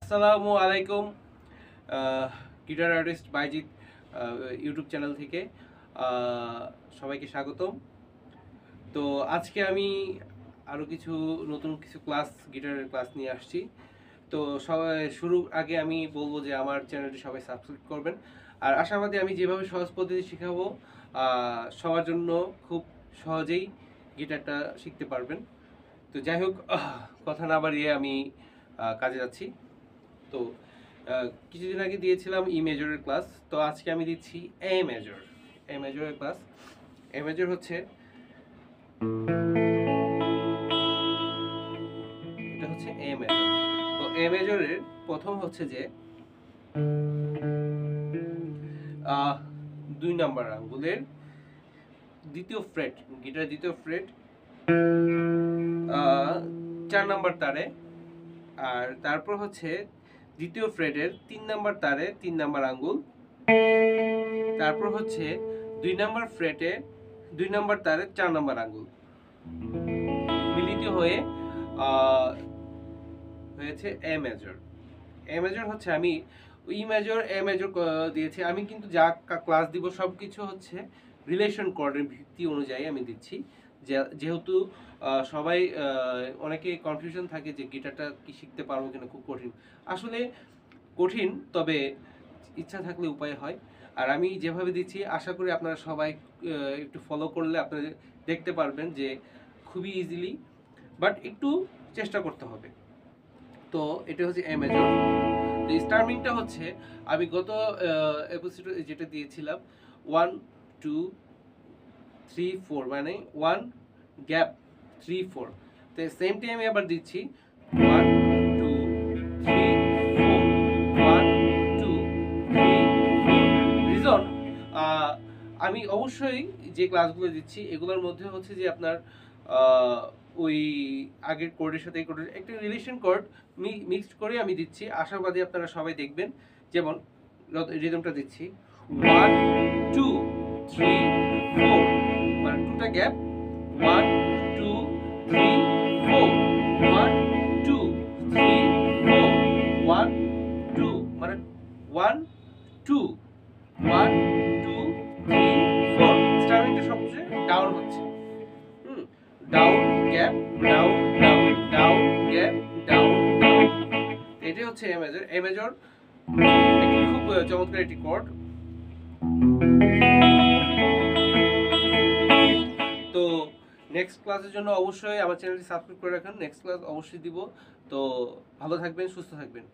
আসসালামু আলাইকুম। Guitar artist বাইজিৎ YouTube channel থেকে সবাইকে স্বাগতম। তো আজকে আমি আরও নতুন কিছু গিটারের ক্লাস নিয়ে আসছি। তো সবাই শুরুর আগে আমি বলবো যে আমার চ্যানেলটি সবাই সাবস্ক্রাইব করবেন। আর আশাবাদী আমি যেভাবে সহজ পদ্ধতি শেখাবো সবার জন্য খুব সহজেই গিটারটা শিখতে পারবেন। তো যাই হোক, কথা না বাড়িয়ে আমি কাজে যাচ্ছি। তো কিছুদিন আগে দিয়েছিলাম ই মেজরের ক্লাস, তো আজকে আমি দিচ্ছি এ মেজরের ক্লাস। এ মেজর হচ্ছে, এটা হচ্ছে এ মেজর। তো এ মেজরের প্রথম হচ্ছে যে 2 নম্বর আঙ্গুলের দ্বিতীয় ফ্রেট, গিটারের দ্বিতীয় ফ্রেট 4 নম্বর তারে, আর তারপর হচ্ছে দ্বিতীয় ফ্রেটের 3 নম্বর তারে 3 নম্বর আঙ্গুল, তারপর হচ্ছে 2 নম্বর ফ্রেটে 2 নম্বর তারে 4 নম্বর আঙ্গুল মিলিত হয়ে হয়েছে এ মেজর। এ মেজর হচ্ছে, আমি ই মেজর এ মেজর দিয়েছি। আমি কিন্তু যা ক্লাস দিব সবকিছু হচ্ছে রিলেশন কর্ডের ভিত্তি অনুযায়ী আমি দিচ্ছি। যেহেতু সবাই অনেকে কনফিউশন থাকে যে গিটারটা কি শিখতে পারবো কিনা, খুব কঠিন। আসলে কঠিন, তবে ইচ্ছা থাকলে উপায় হয়। আর আমি যেভাবে দিচ্ছি আশা করি আপনারা সবাই একটু ফলো করলে আপনারা দেখতে পারবেন যে খুবই ইজিলি, বাট একটু চেষ্টা করতে হবে। তো এটা হচ্ছে এ মেজর। তো স্টার্মিংটা হচ্ছে, আমি গত এপিসোডে যেটা দিয়েছিলাম 1 2 3 4, মানে 1 গ্যাপ 3 4। তো সেম টাইম আমি আবার দিচ্ছি 1 2 3 4, 1 2 3 4। রিজন, আমি অবশ্যই যে ক্লাসগুলো দিচ্ছি এগুলোর মধ্যে হচ্ছে যে আপনার ওই আগের কোডের সাথে এই কোডের একটা রিলেশন কোড মিক্সড করে আমি দিচ্ছি। আশাবাদী আপনারা সবাই দেখবেন। যেমন রিদমটা দিচ্ছি 1 2 3 4, মানে 2টা গ্যাপ 1 2 3 4, 1 2 3 4, 1 2, মানে 1 2 1 2 3 4। স্টার্টিংটা সবচেয়ে ডাউন হচ্ছে, down gap down down down gap down down. এটাই হচ্ছে এ মেজর। এ মেজর একটি খুব চমৎকার একটি কর্ড। তো নেক্সট ক্লাসের জন্য অবশ্যই আমার চ্যানেলটি সাবস্ক্রাইব করে রাখুন। নেক্সট ক্লাস অবশ্যই দিব। তো ভালো থাকবেন, সুস্থ থাকবেন।